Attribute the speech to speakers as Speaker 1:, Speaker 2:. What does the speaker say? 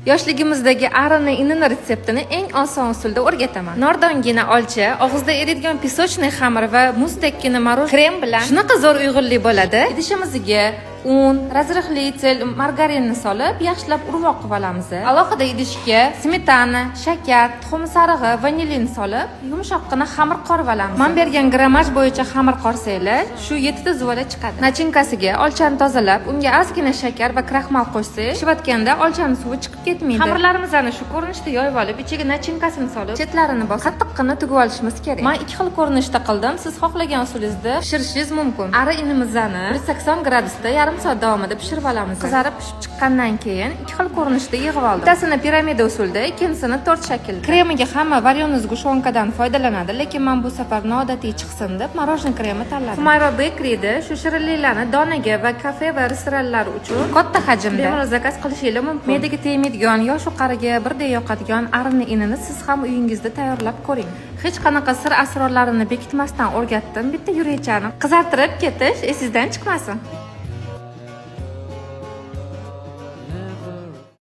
Speaker 1: Yoshligimizdagi arini inini retseptini eng oson usulda o'rgataman. Nordongina olcha, og'izda eriydigan pisochniy xamir va muzdekkina moroz krem bilan shunaqa zo'r uyg'unlik bo'ladi. Idishimizga un, razrixlitel, margarinni solib, yaxshilab urvoq qilib olamiz. Alohida idishga smetana, shakar, tuxum sarig'i, vanilin solib, yumshoqqina xamir qorib olamiz. Men bergan grammaj bo'yicha xamir qorsanglar, shu 7 ta zuvala chiqadi. Nachinkasiga olchani tozalab, unga ozgina shakar va kraxmal qo'shsak, pishayotganda olchani suvi chiqib ketmaydi. Xamirlarimizni shu ko'rinishda yoyib olib, ichiga nachinkasini solib, chetlarini bosib, qattiqqina tugib olishimiz kerak. Men ikki xil ko'rinishda qildim. Siz xohlagan usulingizda pishirishingiz mumkin. Ari inimizni 180 gradusda yarim soat davomida pishirib olamiz. Qizarib pishib chiqqandan keyin ikki xil ko'rinishda yig'ib oldim. Bittasini piramida usulda, ikkinchisini tort shaklda. Kremiga hamma variant zgushankadan foydalanadi, lekin men bu safar noodatiy chiqsin deb morojniy kremi tanladim. Humayra Bakery'da shu shirinliklarni donaga va kafe va restoranlar uchun katta hajmda bemalol zakaz qilishingiz mumkin. Medaga tegmaydigan, yosh qariga birdek yoqadigan arini inini siz ham uyingizda tayyorlab ko'ring. Hech qanaqa sir asrorlarini bekitmasdan o'rgatdim. Bitta yurechani qizartirib ketish esingizdan chiqmasin.